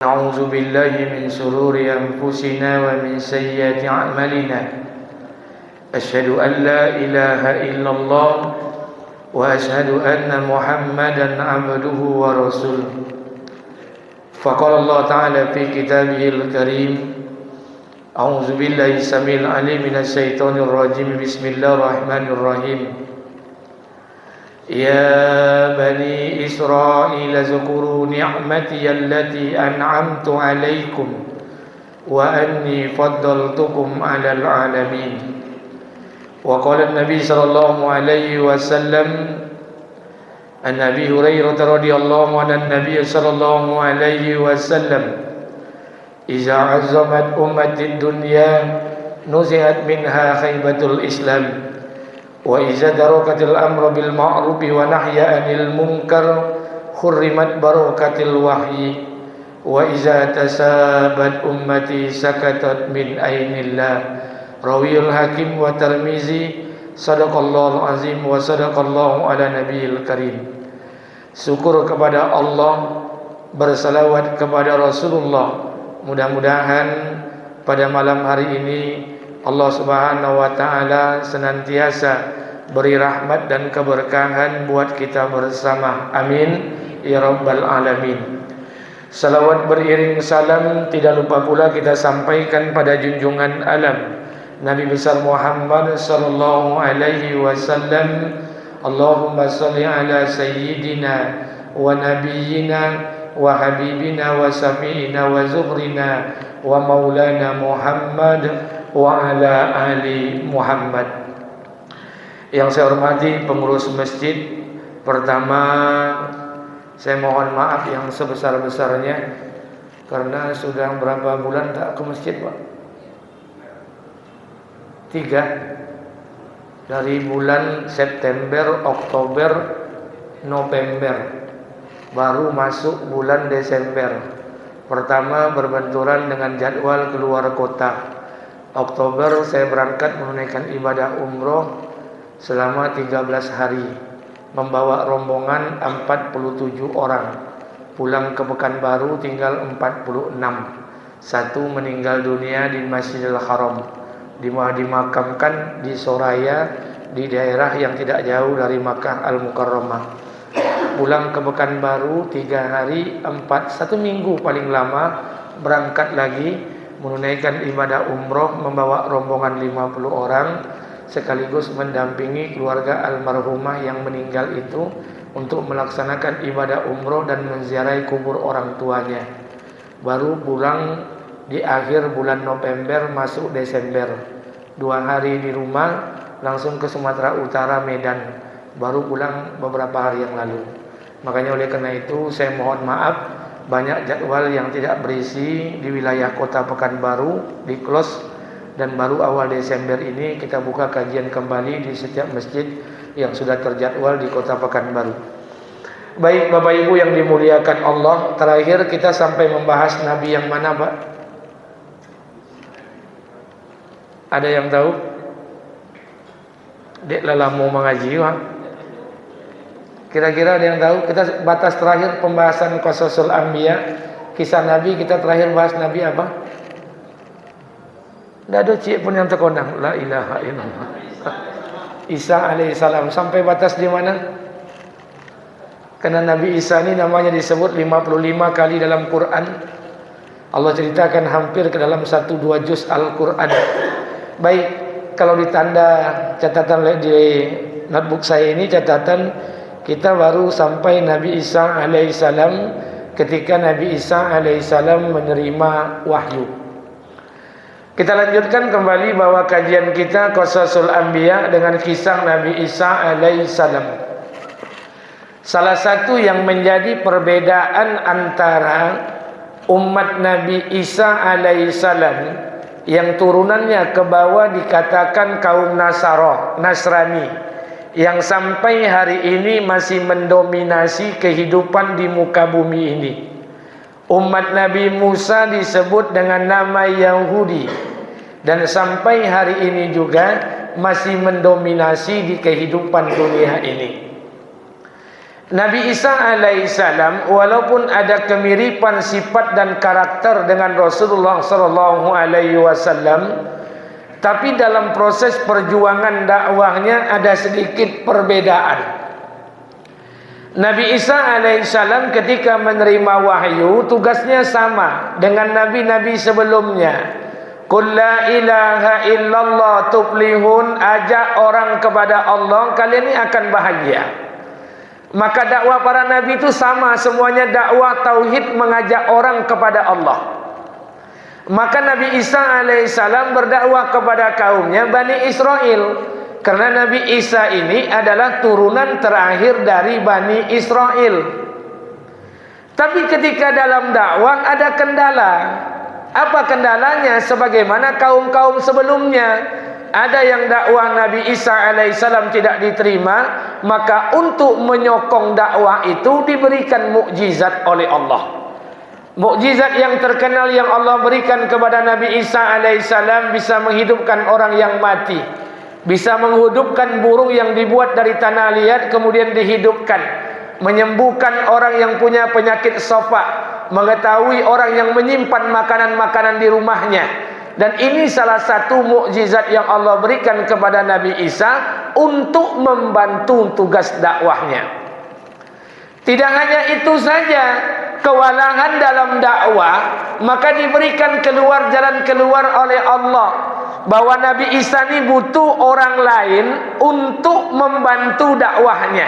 نعوذ بالله من شرور أنفسنا ومن سيئات أعمالنا أشهد أن لا إله إلا الله وأشهد أن محمدا عبده ورسوله فقال الله تعالى في كتابه الكريم أعوذ بالله السميع العليم من الشيطان الرجيم بسم الله الرحمن الرحيم يا بني إسرائيل اذكروا نعمتي التي أنعمت عليكم وأني فضلتكم على العالمين وقال النبي صلى الله عليه وسلم عن أبي هريرة رضي الله عنه النبي صلى الله عليه وسلم إذا عظمت أمة الدنيا نزعت منها خيبة الإسلام وإذا دركت الأمر بالمعروف ونهي عن المنكر حرمت بركة الوحي وإذا تسابت أمتي سكتت من عين الله رواه الحاكم والترمذي صدق الله العظيم وصدق الله على nabiyil karim. Syukur kepada Allah, bersalawat kepada Rasulullah. Mudah-mudahan pada malam hari ini Allah Subhanahu wa taala senantiasa beri rahmat dan keberkahan buat kita bersama. Amin ya rabbal alamin. Salawat beriring salam tidak lupa pula kita sampaikan pada junjungan alam Nabi besar Muhammad sallallahu alaihi wasallam. Allahumma shalli ala sayyidina wa nabiyyina wa habibina wa safiina wa zuhrina wa maulana Muhammad wa ala ali Muhammad. Yang saya hormati pengurus masjid, pertama saya mohon maaf yang sebesar-besarnya karena sudah berapa bulan tak ke masjid, Pak? 3 dari bulan September, Oktober, November, baru masuk bulan Desember. Pertama berbenturan dengan jadwal keluar kota. Oktober saya berangkat menunaikan ibadah umroh selama 13 hari, membawa rombongan 47 orang. Pulang ke Pekanbaru tinggal 46. Satu meninggal dunia di Masjidil Haram, dimakamkan di Soraya, di daerah yang tidak jauh dari Makkah Al-Mukarramah. Pulang ke Pekanbaru 3 hari, 1 minggu paling lama, berangkat lagi menunaikan ibadah umroh membawa rombongan 50 orang sekaligus mendampingi keluarga almarhumah yang meninggal itu untuk melaksanakan ibadah umroh dan menziarahi kubur orang tuanya. Baru pulang di akhir bulan November masuk Desember. 2 hari di rumah, langsung ke Sumatera Utara, Medan. Baru pulang beberapa hari yang lalu. Makanya oleh karena itu saya mohon maaf, banyak jadwal yang tidak berisi di wilayah kota Pekanbaru di close, dan baru awal Desember ini kita buka kajian kembali di setiap masjid yang sudah terjadwal di kota Pekanbaru. Baik Bapak Ibu yang dimuliakan Allah, terakhir kita sampai membahas Nabi yang mana, Pak? Ada yang tahu? Dek lala mau mengaji, Pak. Kira-kira ada yang tahu? Kita batas terakhir pembahasan Qasasul Anbiya, kisah Nabi, kita terakhir bahas Nabi apa? Tidak ada cik pun yang terkondang. La ilaha illallah. Isa alaihissalam. Sampai batas di mana? Karena Nabi Isa ini namanya disebut 55 kali dalam Quran. Allah ceritakan hampir ke dalam 1-2 juz Al-Quran. Baik, kalau ditanda catatan di notebook saya ini, catatan kita baru sampai Nabi Isa alaihissalam ketika Nabi Isa alaihissalam menerima wahyu. Kita lanjutkan kembali bahwa kajian kita Qasasul Anbiya dengan kisah Nabi Isa alaihissalam. Salah satu yang menjadi perbedaan antara umat Nabi Isa alaihissalam yang turunannya ke bawah dikatakan kaum Nasrani, yang sampai hari ini masih mendominasi kehidupan di muka bumi ini. Umat Nabi Musa disebut dengan nama Yahudi, dan sampai hari ini juga masih mendominasi di kehidupan dunia ini. Nabi Isa alaihissalam walaupun ada kemiripan sifat dan karakter dengan Rasulullah sallallahu alaihi wasallam, tapi dalam proses perjuangan dakwahnya ada sedikit perbedaan. Nabi Isa alaihissalam ketika menerima wahyu, tugasnya sama dengan nabi-nabi sebelumnya. Qul la ilaha illallah tuflihun, ajak orang kepada Allah, kalian ini akan bahagia. Maka dakwah para nabi itu sama, semuanya dakwah tauhid, mengajak orang kepada Allah. Maka Nabi Isa alaihissalam berdakwah kepada kaumnya Bani Israel, karena Nabi Isa ini adalah turunan terakhir dari Bani Israel. Tapi ketika dalam dakwah ada kendala. Apa kendalanya? Sebagaimana kaum-kaum sebelumnya, ada yang dakwah Nabi Isa alaihissalam tidak diterima, maka untuk menyokong dakwah itu diberikan mukjizat oleh Allah. Mukjizat yang terkenal yang Allah berikan kepada Nabi Isa alaihissalam bisa menghidupkan orang yang mati, bisa menghidupkan burung yang dibuat dari tanah liat kemudian dihidupkan, menyembuhkan orang yang punya penyakit sofa, mengetahui orang yang menyimpan makanan-makanan di rumahnya. Dan ini salah satu mukjizat yang Allah berikan kepada Nabi Isa untuk membantu tugas dakwahnya. Tidak hanya itu saja, kewalahan dalam dakwah, maka diberikan jalan keluar oleh Allah, bahwa Nabi Isa ini butuh orang lain untuk membantu dakwahnya.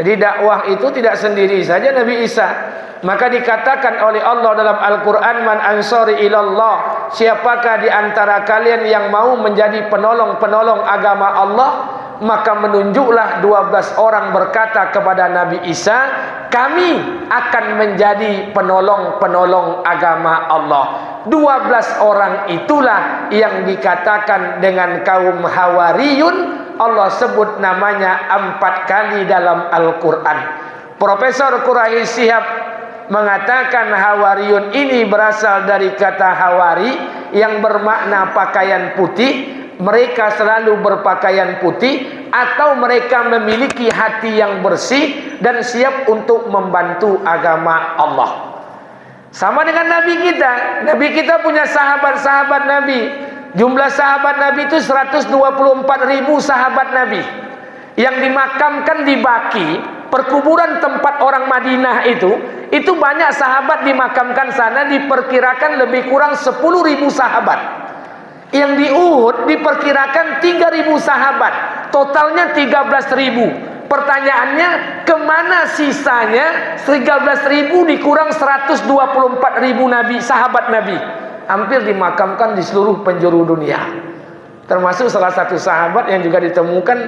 Jadi dakwah itu tidak sendiri saja Nabi Isa. Maka dikatakan oleh Allah dalam Al-Quran, man ansari ilallah, siapakah di antara kalian yang mau menjadi penolong-penolong agama Allah? Maka menunjuklah 12 orang berkata kepada Nabi Isa, kami akan menjadi penolong-penolong agama Allah. 12 orang itulah yang dikatakan dengan kaum Hawariyun. Allah sebut namanya 4 kali dalam Al-Quran. Profesor Quraisy Shihab mengatakan Hawariyun ini berasal dari kata hawari yang bermakna pakaian putih. Mereka selalu berpakaian putih, atau mereka memiliki hati yang bersih dan siap untuk membantu agama Allah. Sama dengan Nabi kita. Nabi kita punya sahabat-sahabat Nabi. Jumlah sahabat Nabi itu 124.000 sahabat Nabi yang dimakamkan di Baqi, perkuburan tempat orang Madinah itu banyak sahabat dimakamkan sana, diperkirakan lebih kurang 10.000 sahabat. Yang di Uhud diperkirakan 3.000 sahabat, totalnya 13.000. Pertanyaannya, kemana sisanya 13.000 dikurang 124.000 Nabi, sahabat Nabi? Hampir dimakamkan di seluruh penjuru dunia. Termasuk salah satu sahabat yang juga ditemukan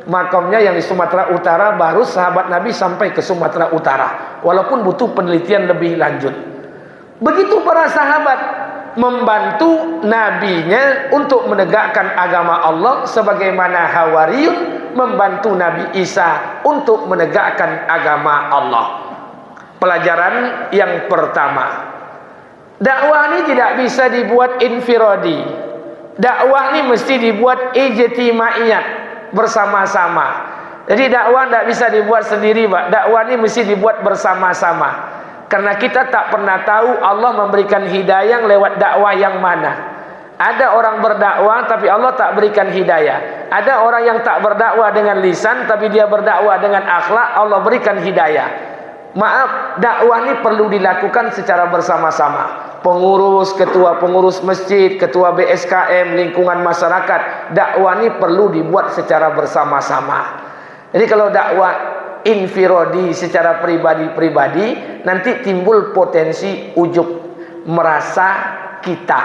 makamnya yang di Sumatera Utara, baru sahabat Nabi sampai ke Sumatera Utara, walaupun butuh penelitian lebih lanjut. Begitu para sahabat membantu nabinya untuk menegakkan agama Allah, sebagaimana Hawariyun membantu Nabi Isa untuk menegakkan agama Allah. Pelajaran yang pertama, dakwah ini tidak bisa dibuat infiradi. Dakwah ini mesti dibuat ijtimaiyat, bersama-sama. Jadi dakwah tidak bisa dibuat sendiri, Pak. Dakwah ini mesti dibuat bersama-sama. Karena kita tak pernah tahu Allah memberikan hidayah lewat dakwah yang mana. Ada orang berdakwah tapi Allah tak berikan hidayah. Ada orang yang tak berdakwah dengan lisan tapi dia berdakwah dengan akhlak, Allah berikan hidayah. Maaf, dakwah ini perlu dilakukan secara bersama-sama. Pengurus, ketua pengurus masjid, ketua BSKM, lingkungan masyarakat, dakwah ini perlu dibuat secara bersama-sama. Jadi kalau dakwah infiradi secara pribadi-pribadi, nanti timbul potensi ujub, merasa kita,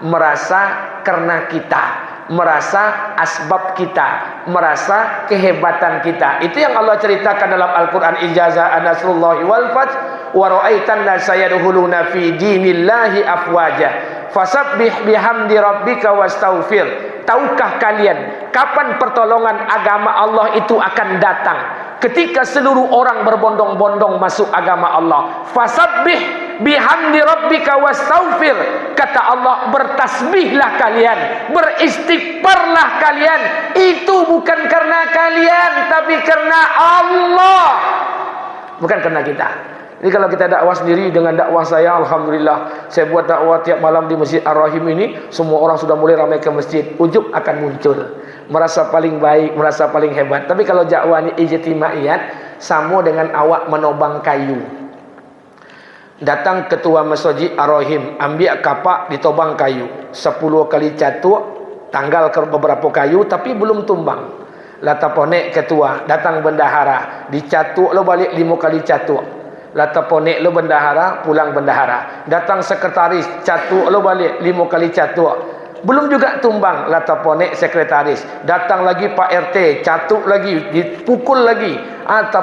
merasa karena kita, merasa asbab kita, merasa kehebatan kita. Itu yang Allah ceritakan dalam Al-Quran, ijazah anasrullahi wal fath wa ra'aitan nasa yadkhuluna fi dinillahi afwaja fasabbih bihamdi rabbika wastaghfir. Tahukah kalian kapan pertolongan agama Allah itu akan datang? Ketika seluruh orang berbondong-bondong masuk agama Allah. Fasabbih bihamdi rabbika wastaghfir. Kata Allah, bertasbihlah kalian, beristighfarlah kalian. Itu bukan karena kalian, tapi karena Allah. bukan karena kita. Jadi kalau kita dakwah sendiri, dengan dakwah saya, alhamdulillah, saya buat dakwah tiap malam di Masjid Ar-Rahim ini, semua orang sudah mulai ramai ke masjid, ujub akan muncul, merasa paling baik, merasa paling hebat. Tapi kalau dakwah ini ijtimaiyat, sama dengan awak menobang kayu. Datang ketua Masjid Ar-Rahim, ambil kapak, ditobang kayu 10 kali catuk, tanggal ke beberapa kayu, tapi belum tumbang. Lata ponek ketua, datang bendahara, dicatuk lo balik 5 kali catuk. Lata ponek lo bendahara, pulang bendahara. Datang sekretaris, catuk lo balik 5 kali catuk, belum juga tumbang. Lata ponek sekretaris. Datang lagi Pak RT, catuk lagi, dipukul lagi,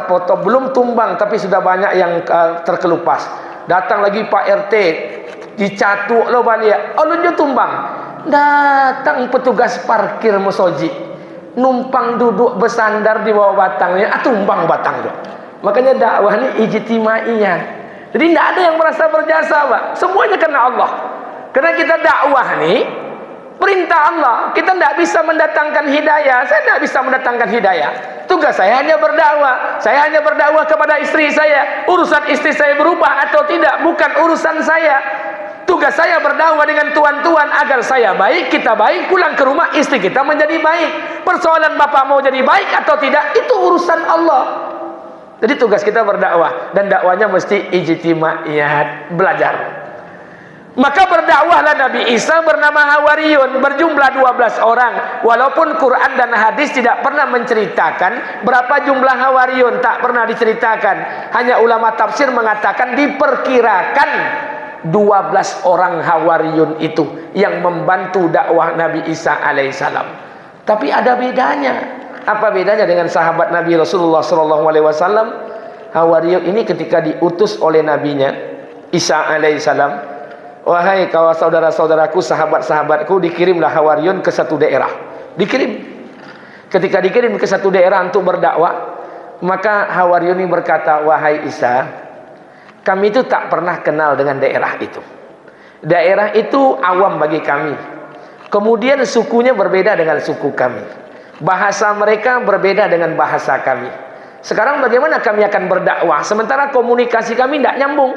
foto belum tumbang, tapi sudah banyak yang terkelupas. Datang lagi Pak RT, dicatuk lo balik, lo tumbang. Datang petugas parkir masjid, numpang duduk bersandar di bawah batangnya, tumbang batang tu. Makanya dakwah ini ijtimaiyah. Jadi tidak ada yang merasa berjasa, Pak. Semuanya karena Allah. Karena kita dakwah ini perintah Allah. Kita tidak bisa mendatangkan hidayah. Saya tidak bisa mendatangkan hidayah. Tugas saya hanya berdakwah. Saya hanya berdakwah kepada istri saya. Urusan istri saya berubah atau tidak bukan urusan saya. Tugas saya berdakwah dengan tuan-tuan agar saya baik, kita baik, pulang ke rumah istri kita menjadi baik. Persoalan bapak mau jadi baik atau tidak, itu urusan Allah. Jadi tugas kita berdakwah, dan dakwanya mesti ijtimaiyat, belajar. Maka berdakwahlah Nabi Isa bernama Hawariyun, berjumlah 12 orang. Walaupun Quran dan hadis tidak pernah menceritakan berapa jumlah Hawariyun, tak pernah diceritakan. Hanya ulama tafsir mengatakan diperkirakan 12 orang Hawariyun itu yang membantu dakwah Nabi Isa alaihissalam. Tapi ada bedanya. Apa bedanya dengan sahabat Nabi Rasulullah SAW? Hawariyun ini ketika diutus oleh nabinya Isa alaihissalam, wahai kawan saudara-saudaraku, sahabat-sahabatku, dikirimlah Hawariyun ke satu daerah. Dikirim. Ketika dikirim ke satu daerah untuk berdakwah, maka Hawariyun ini berkata, wahai Isa, kami itu tak pernah kenal dengan daerah itu. Daerah itu awam bagi kami. Kemudian sukunya berbeda dengan suku kami. Bahasa mereka berbeda dengan bahasa kami. Sekarang bagaimana kami akan berdakwah sementara komunikasi kami tidak nyambung?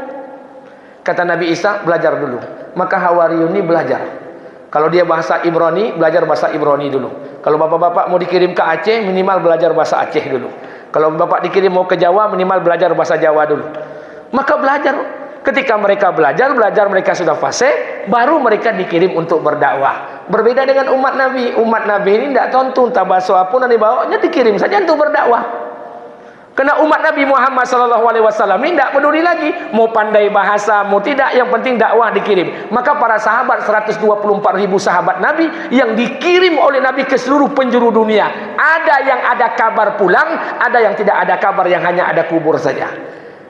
Kata Nabi Isa, belajar dulu. Maka Hawariyun ini belajar. Kalau dia bahasa Ibrani, belajar bahasa Ibrani dulu. Kalau bapak-bapak mau dikirim ke Aceh, minimal belajar bahasa Aceh dulu. Kalau bapak dikirim mau ke Jawa, minimal belajar bahasa Jawa dulu. Maka belajar. Ketika mereka belajar mereka sudah fasih, baru mereka dikirim untuk berdakwah. Berbeda dengan umat Nabi. Umat Nabi ini tidak tonton tabaso pun yang dibawanya, dikirim saja untuk berdakwah. Karena umat Nabi Muhammad SAW ini tidak peduli lagi mau pandai bahasa, mau tidak, yang penting dakwah dikirim. Maka para sahabat, 124.000 sahabat Nabi yang dikirim oleh Nabi ke seluruh penjuru dunia. Ada yang ada kabar pulang, ada yang tidak ada kabar, yang hanya ada kubur saja.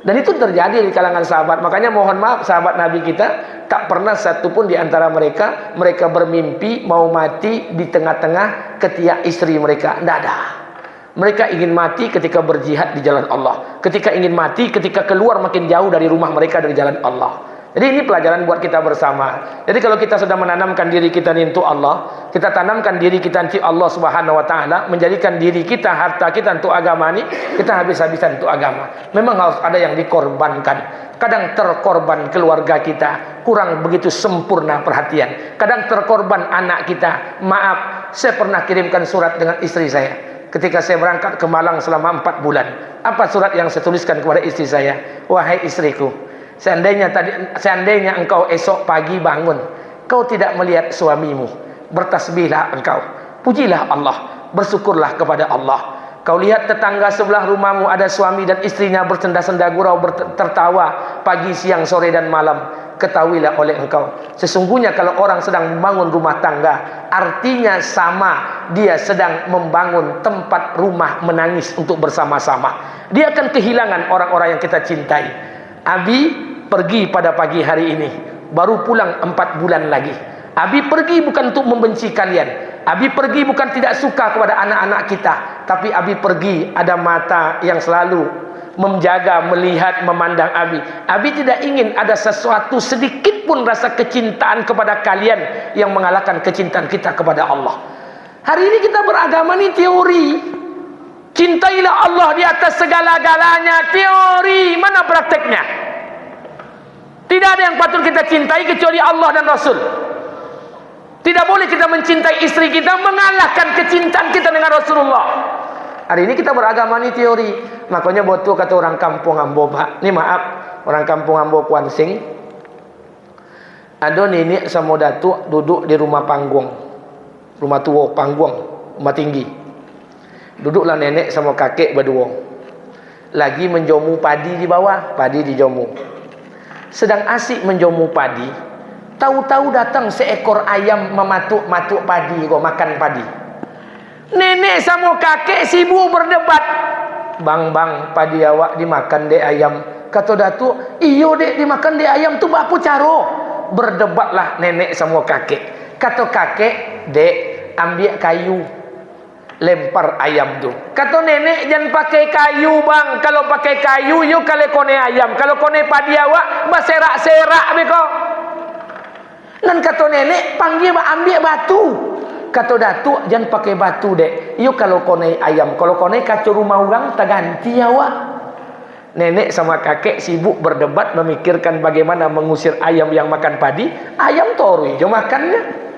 Dan itu terjadi di kalangan sahabat. Makanya mohon maaf, sahabat Nabi kita tak pernah satu pun di antara mereka bermimpi mau mati di tengah-tengah ketiak istri mereka. Tidak ada. Mereka ingin mati ketika berjihad di jalan Allah. Ketika ingin mati ketika keluar makin jauh dari rumah mereka, dari jalan Allah. Jadi ini pelajaran buat kita bersama. Jadi kalau kita sudah menanamkan diri kita ini untuk Allah, kita tanamkan diri kita untuk Allah Subhanahu wa taala, menjadikan diri kita, harta kita untuk agama ini, kita habis-habisan untuk agama. Memang harus ada yang dikorbankan. Kadang terkorban keluarga kita, kurang begitu sempurna perhatian. Kadang terkorban anak kita. Maaf, saya pernah kirimkan surat dengan istri saya ketika saya berangkat ke Malang selama 4 bulan. Apa surat yang saya tuliskan kepada istri saya? Wahai istriku, seandainya engkau esok pagi bangun, kau tidak melihat suamimu, bertasbihlah engkau, pujilah Allah, bersyukurlah kepada Allah. Kau lihat tetangga sebelah rumahmu ada suami dan istrinya bersenda-senda gurau, tertawa pagi, siang, sore dan malam. Ketahuilah oleh engkau, sesungguhnya kalau orang sedang membangun rumah tangga, artinya sama, dia sedang membangun tempat rumah menangis untuk bersama-sama. Dia akan kehilangan orang-orang yang kita cintai. Abi pergi pada pagi hari ini, baru pulang 4 bulan lagi. Abi pergi bukan untuk membenci kalian. Abi pergi bukan tidak suka kepada anak-anak kita, tapi Abi pergi ada mata yang selalu menjaga, melihat, memandang Abi. Abi tidak ingin ada sesuatu sedikit pun rasa kecintaan kepada kalian yang mengalahkan kecintaan kita kepada Allah. Hari ini kita beragama ini teori. Cintailah Allah di atas segala-galanya. Teori, mana prakteknya? Tidak ada yang patut kita cintai kecuali Allah dan Rasul. Tidak boleh kita mencintai istri kita mengalahkan kecintaan kita dengan Rasulullah. Hari ini kita beragama ni teori. Makanya betul kata orang kampung Ambo, Pak. Ni maaf, orang kampung Ambo Puan Sing. Ada nenek sama datuk duduk di rumah panggung. Rumah tua panggung, rumah tinggi. Duduklah nenek sama kakek berdua. Lagi menjomu padi di bawah, padi dijomu. Sedang asik menjomu padi, tahu-tahu datang seekor ayam mematuk-matuk padi, kok makan padi. Nenek sama kakek sibuk berdebat. Bang, padi awak dimakan dek ayam. Kata datuk, iyo dek dimakan dek ayam tu apa cara? Berdebatlah nenek sama kakek. Kata kakek, dek ambil kayu, lempar ayam tu. Kata nenek, jangan pakai kayu bang. Kalau pakai kayu, yuk kali kone ayam. Kalau kone padi awak, berserak-serak beko. Dan kata nenek, panggil ambil batu. Kata datuk, jangan pakai batu dek. Yuk kalau kone ayam. Kalau kone kacau rumah orang, tak ganti awak. Nenek sama kakek sibuk berdebat, memikirkan bagaimana mengusir ayam yang makan padi. Ayam torui, jom makannya.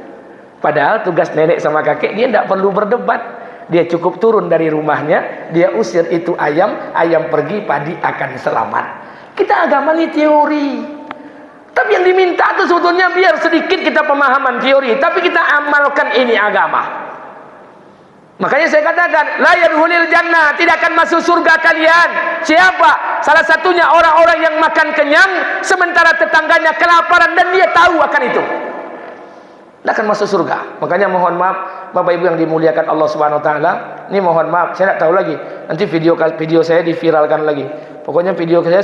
Padahal tugas nenek sama kakek, dia tidak perlu berdebat. Dia cukup turun dari rumahnya, dia usir itu ayam, ayam pergi, padi akan selamat. Kita agama ini teori. Tapi yang diminta itu sebetulnya biar sedikit kita pemahaman teori, tapi kita amalkan ini agama. Makanya saya katakan, la yadkhulul jannah, tidak akan masuk surga kalian. Siapa? Salah satunya orang-orang yang makan kenyang sementara tetangganya kelaparan dan dia tahu akan itu. Tidak akan masuk surga. Makanya mohon maaf Bapak Ibu yang dimuliakan Allah Subhanahu Wa Taala. Ini mohon maaf, saya tidak tahu lagi. Nanti video saya diviralkan lagi. Pokoknya video saya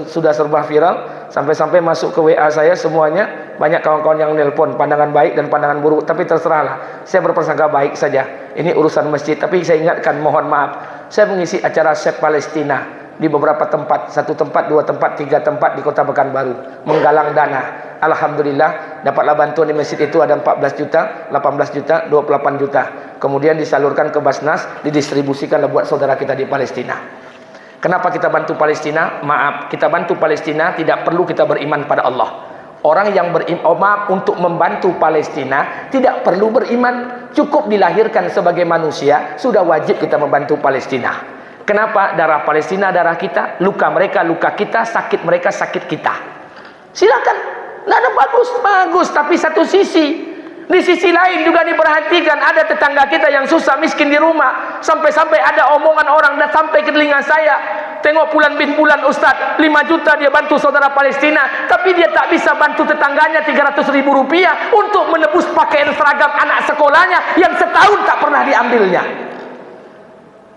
sudah serba viral, sampai-sampai masuk ke WA saya semuanya. Banyak kawan-kawan yang nelpon, pandangan baik dan pandangan buruk. Tapi terserahlah, saya berprasangka baik saja. Ini urusan masjid. Tapi saya ingatkan, mohon maaf, saya mengisi acara Sep Palestina di beberapa tempat, 1 tempat, 2 tempat, 3 tempat di Kota Pekanbaru, menggalang dana. Alhamdulillah dapatlah bantuan di masjid itu ada 14 juta, 18 juta, 28 juta. Kemudian disalurkan ke Basnas, didistribusikan buat saudara kita di Palestina. Kenapa kita bantu Palestina? Maaf, kita bantu Palestina tidak perlu kita beriman pada Allah. Orang yang beriman untuk membantu Palestina tidak perlu beriman, cukup dilahirkan sebagai manusia sudah wajib kita membantu Palestina. Kenapa? Darah Palestina darah kita, luka mereka luka kita, sakit mereka sakit kita. Silakan. Tidak ada bagus, tapi satu sisi. Di sisi lain juga diperhatikan, ada tetangga kita yang susah miskin di rumah. Sampai-sampai ada omongan orang dan sampai ke telinga saya. Tengok bulan bin bulan Ustaz, 5 juta dia bantu saudara Palestina, tapi dia tak bisa bantu tetangganya 300.000 rupiah untuk menebus pakaian seragam anak sekolahnya yang setahun tak pernah diambilnya.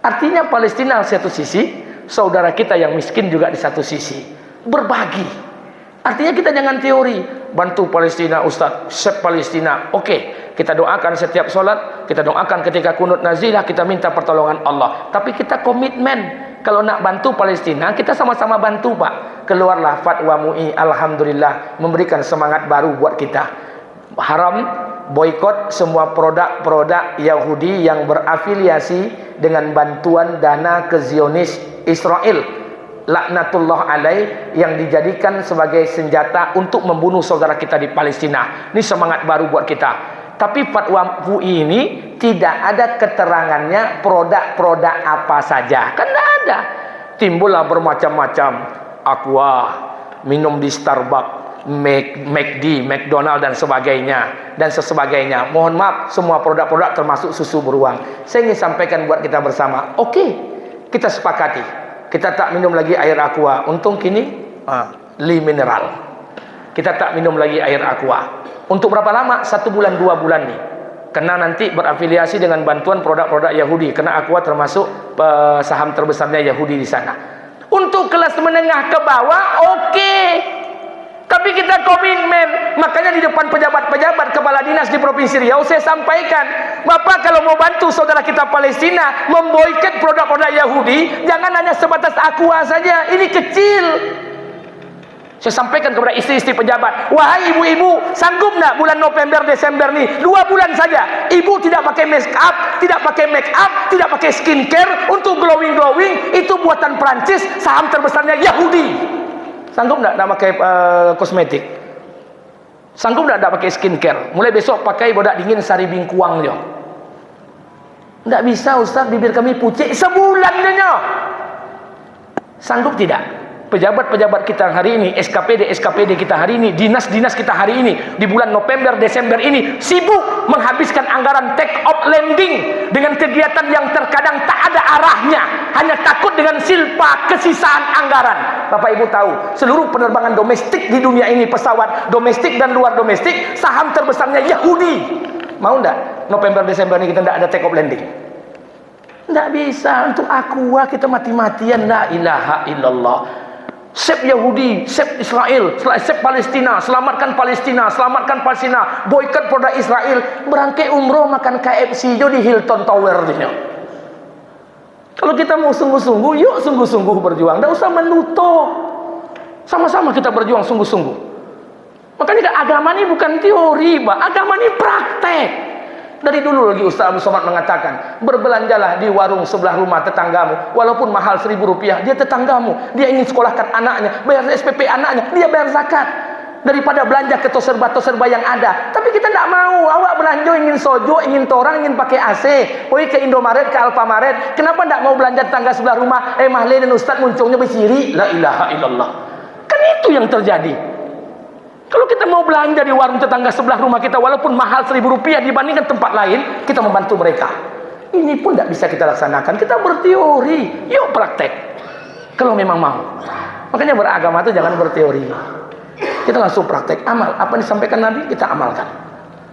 Artinya Palestina satu sisi, saudara kita yang miskin juga di satu sisi. Berbagi. Artinya kita jangan teori, bantu Palestina Ustaz, Sep Palestina. Oke, kita doakan setiap solat, kita doakan ketika kunut nazilah, kita minta pertolongan Allah. Tapi kita komitmen, kalau nak bantu Palestina, kita sama-sama bantu Pak. Keluarlah fatwa MUI, Alhamdulillah, memberikan semangat baru buat kita. Haram, boikot semua produk-produk Yahudi yang berafiliasi dengan bantuan dana ke Zionis Israel. Laknatullah alaih, yang dijadikan sebagai senjata untuk membunuh saudara kita di Palestina. Ini semangat baru buat kita. Tapi fatwa MUI ini tidak ada keterangannya produk-produk apa saja. Kan tidak ada. Timbullah bermacam-macam. Aqua, minum di Starbucks, McD, McDonald dan sebagainya. Dan sebagainya. Mohon maaf, semua produk-produk termasuk susu beruang. Saya ingin sampaikan buat kita bersama. Oke, kita sepakati. Kita tak minum lagi air aqua. Untung kini Li mineral. Kita tak minum lagi air aqua. Untuk berapa lama? 1 bulan 2 bulan nih. Karena nanti berafiliasi dengan bantuan produk-produk Yahudi. Karena aqua termasuk saham terbesarnya Yahudi di sana. Untuk kelas menengah ke bawah, oke. Tapi kita komitmen. Makanya di depan pejabat-pejabat kepala dinas di Provinsi Riau saya sampaikan, Bapak kalau mau bantu saudara kita Palestina memboikot produk-produk Yahudi, jangan hanya sebatas aqua saja. Ini kecil. Saya sampaikan kepada istri-istri pejabat, wahai ibu-ibu, sanggup nak bulan November, Desember ni 2 bulan saja ibu tidak pakai make up, tidak pakai skincare untuk glowing, itu buatan Perancis, saham terbesarnya Yahudi. Sanggup nak pakai kosmetik? Sanggup nak pakai skincare? Mulai besok pakai bodak dingin sari bingkuang dia. Tak bisa Ustaz, bibir kami pucet sebulan dia. Sanggup tidak? Pejabat-pejabat kita hari ini, SKPD kita hari ini, dinas-dinas kita hari ini, di bulan November, Desember ini, sibuk menghabiskan anggaran take off landing dengan kegiatan yang terkadang tak ada arahnya, hanya takut dengan silpa kesisaan anggaran. Bapak Ibu tahu, seluruh penerbangan domestik di dunia ini, pesawat domestik dan luar domestik, saham terbesarnya Yahudi. Mau enggak November, Desember ini kita enggak ada take off landing? Enggak bisa. Untuk Aqua kita mati-matian, la ilaha illallah. Save Yahudi, save Israel, save Palestina, selamatkan Palestina, boykot produk Israel, berangkai umroh makan KFC jo di Hilton Tower dia. Kalau kita mau sungguh-sungguh, yuk sungguh-sungguh berjuang, tidak usah menutup. Sama-sama kita berjuang sungguh-sungguh. Makanya agama ini bukan teori, Pak. Agama ini praktek. Dari dulu lagi Ustaz Abu Somad mengatakan, berbelanjalah di warung sebelah rumah tetanggamu, walaupun mahal Rp1.000, dia tetanggamu, dia ingin sekolahkan anaknya, bayar SPP anaknya, dia bayar zakat, daripada belanja ke toserba-toserba yang ada. Tapi kita tidak mau. Awak belanja ingin sojo, ingin torang, ingin pakai AC, pergi ke Indomaret, ke Alfamaret, kenapa tidak mau belanja tetangga sebelah rumah? Mahle dan Ustaz muncungnya bersiri, la ilaha illallah. Kan itu yang terjadi. Kalau kita mau belanja di warung tetangga sebelah rumah kita, walaupun mahal Rp1.000 dibandingkan tempat lain, kita membantu mereka. Ini pun tidak bisa kita laksanakan. Kita berteori, yuk praktek. Kalau memang mau. Makanya beragama itu jangan berteori. Kita langsung praktek, amal. Apa yang disampaikan Nabi, kita amalkan.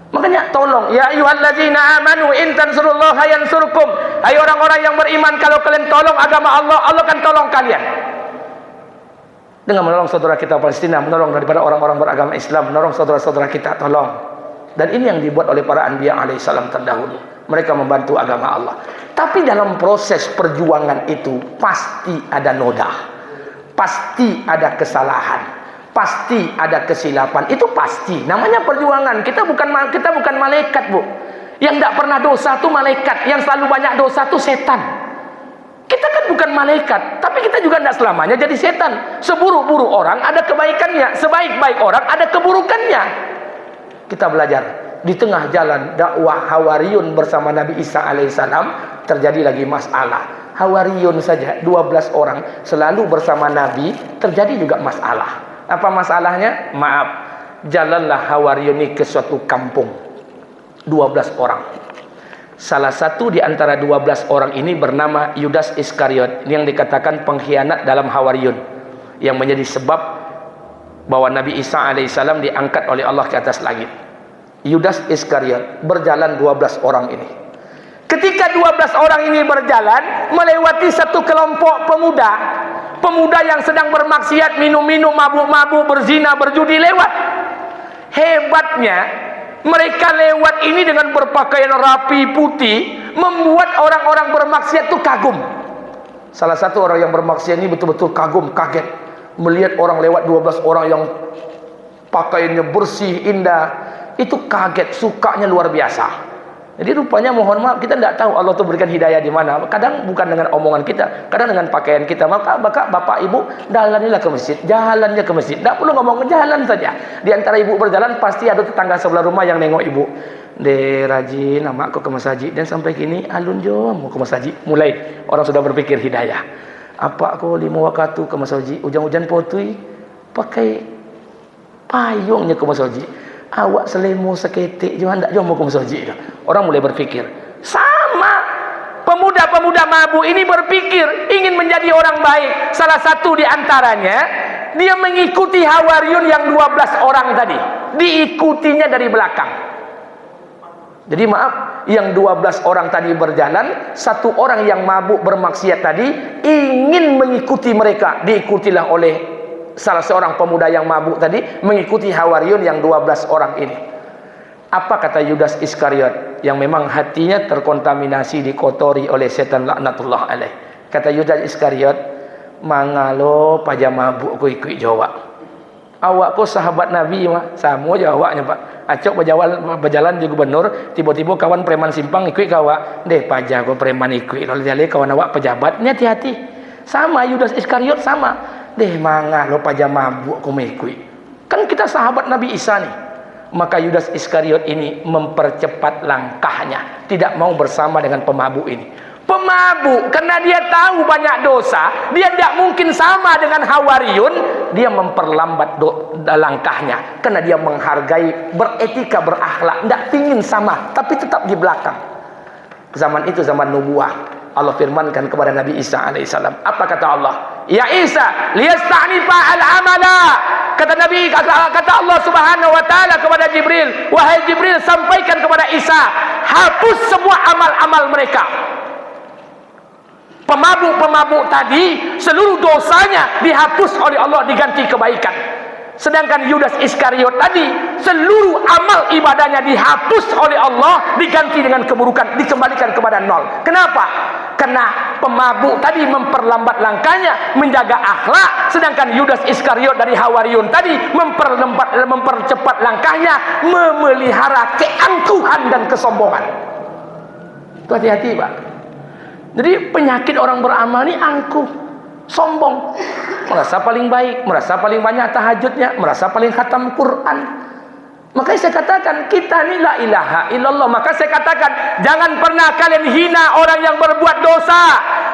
Makanya tolong, ya ayyuhalladzina amanu in tansurullaha yansurkum. Hai orang-orang yang beriman, kalau kalian tolong agama Allah, Allah akan tolong kalian. Dengan menolong saudara kita Palestina, menolong daripada orang-orang beragama Islam, menolong saudara-saudara kita, tolong. Dan ini yang dibuat oleh para anbiya alaihissalam terdahulu. Mereka membantu agama Allah. Tapi dalam proses perjuangan itu pasti ada noda, pasti ada kesalahan, pasti ada kesilapan. Itu pasti. Namanya perjuangan. Kita bukan malaikat, Bu. Yang tidak pernah dosa itu malaikat. Yang selalu banyak dosa itu setan. Kita kan bukan malaikat, tapi kita juga tidak selamanya jadi setan. Seburuk-buruk orang ada kebaikannya, sebaik-baik orang ada keburukannya. Kita belajar di tengah jalan dakwah Hawariyun bersama Nabi Isa alaihissalam, terjadi lagi masalah. Hawariyun saja 12 orang selalu bersama Nabi, terjadi juga masalah. Apa masalahnya? Maaf, jalanlah Hawariyun ini ke suatu kampung, 12 orang. Salah satu di antara 12 orang ini bernama Yudas Iskariot, yang dikatakan pengkhianat dalam Hawariyun, yang menjadi sebab bahwa Nabi Isa alaihissalam diangkat oleh Allah ke atas langit. Yudas Iskariot berjalan 12 orang ini. Ketika 12 orang ini berjalan melewati satu kelompok pemuda yang sedang bermaksiat, minum-minum, mabuk-mabuk, berzina, berjudi, lewat. Hebatnya mereka lewat ini dengan berpakaian rapi putih, membuat orang-orang bermaksiat itu kagum. Salah satu orang yang bermaksiat ini betul-betul kagum, kaget melihat orang lewat 12 orang yang pakaiannya bersih, indah. Itu kaget, sukanya luar biasa. Jadi rupanya mohon maaf, kita tidak tahu Allah itu berikan hidayah di mana. Kadang bukan dengan omongan kita, kadang dengan pakaian kita. Maka bapak ibu jalanilah ke masjid, jalannya ke masjid. Tidak perlu ngomong, jalan saja. Di antara ibu berjalan pasti ada tetangga sebelah rumah yang nengok ibu. De rajin, nama aku ke masjid. Dan sampai kini alun jo mau ke masjid. Mulai orang sudah berpikir hidayah. Apa aku 5 waktu ke masjid? Hujan-hujan potui, pakai payungnya ke masjid. Awak selemu seketik juga tidak jom mau ke masjid. Orang mulai berpikir sama. Pemuda-pemuda mabuk ini berpikir ingin menjadi orang baik. Salah satu di antaranya, dia mengikuti Hawariyun yang 12 orang tadi, diikutinya dari belakang. Jadi maaf, yang 12 orang tadi berjalan, satu orang yang mabuk bermaksiat tadi ingin mengikuti mereka, diikutilah oleh salah seorang pemuda yang mabuk tadi, mengikuti Hawariyun yang 12 orang ini. Apa kata Yudas Iskariot yang memang hatinya terkontaminasi, dikotori oleh setan laknatullah alaih? Kata Yudas Iskariot, mangalo paja mabuk ku ikut Jawa. Awak kok sahabat Nabi mah sama aja awaknya Pak. Acok berjalan di gubernur, tiba-tiba kawan preman simpang ikut kawak. Deh pajak kok preman ikut. Lalu jadi kawan awak pejabat, ini hati-hati. Sama Yudas Iskariot sama. Deh mangga lo pajak mabuk kok ikut. Kan kita sahabat Nabi Isa nih. Maka Yudas Iskariot ini mempercepat langkahnya, tidak mau bersama dengan pemabuk ini. Pemabuk karena dia tahu banyak dosa, dia tidak mungkin sama dengan Hawariyun, dia memperlambat langkahnya karena dia menghargai, beretika, berakhlak, tidak ingin sama tapi tetap di belakang. Zaman itu zaman nubuah. Allah firmankan kepada Nabi Isa alaihissalam, apa kata Allah? Ya Isa, liyasta'nifa al-amala. Kata Nabi, kata Allah Subhanahu wa taala kepada Jibril, wahai Jibril, sampaikan kepada Isa, hapus semua amal-amal mereka. Pemabuk-pemabuk tadi seluruh dosanya dihapus oleh Allah, diganti kebaikan. Sedangkan Yudas Iskariot tadi seluruh amal ibadahnya dihapus oleh Allah, diganti dengan keburukan, dikembalikan kepada nol. Kenapa? Karena pemabuk tadi memperlambat langkahnya, menjaga akhlak, sedangkan Yudas Iskariot dari Hawariyun tadi mempercepat langkahnya, memelihara keangkuhan dan kesombongan. Itu hati-hati Pak. Jadi penyakit orang beramal ini angkuh, sombong, merasa paling baik, merasa paling banyak tahajudnya, merasa paling khatam Quran. Makanya saya katakan kita ini la ilaha illallah. Maka saya katakan jangan pernah kalian hina orang yang berbuat dosa,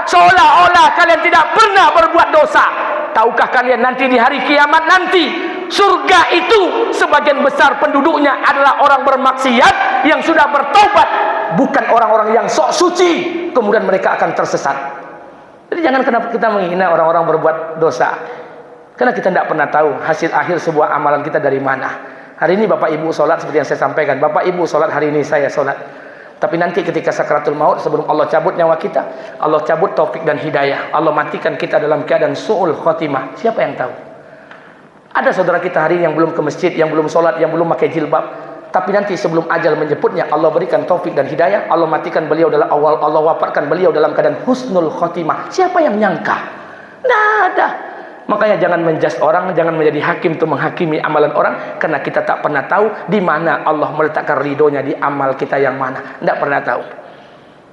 seolah-olah kalian tidak pernah berbuat dosa. Tahukah kalian nanti di hari kiamat nanti, surga itu sebagian besar penduduknya adalah orang bermaksiat yang sudah bertobat, bukan orang-orang yang sok suci kemudian mereka akan tersesat. Jadi jangan kenapa kita menghina orang-orang berbuat dosa, karena kita tidak pernah tahu hasil akhir sebuah amalan kita dari mana. Hari ini Bapak Ibu sholat seperti yang saya sampaikan, Bapak Ibu sholat hari ini, saya sholat, tapi nanti ketika sakratul maut, sebelum Allah cabut nyawa kita, Allah cabut taufik dan hidayah, Allah matikan kita dalam keadaan su'ul khotimah. Siapa yang tahu? Ada saudara kita hari ini yang belum ke masjid, yang belum sholat, yang belum pakai jilbab, tapi nanti sebelum ajal menjemputnya, Allah berikan taufik dan hidayah, Allah matikan beliau dalam awal, Allah wafatkan beliau dalam keadaan husnul khotimah. Siapa yang nyangka? Tidak ada. Makanya jangan menjudge orang, jangan menjadi hakim untuk menghakimi amalan orang, karena kita tak pernah tahu di mana Allah meletakkan ridhonya di amal kita yang mana. Tidak pernah tahu.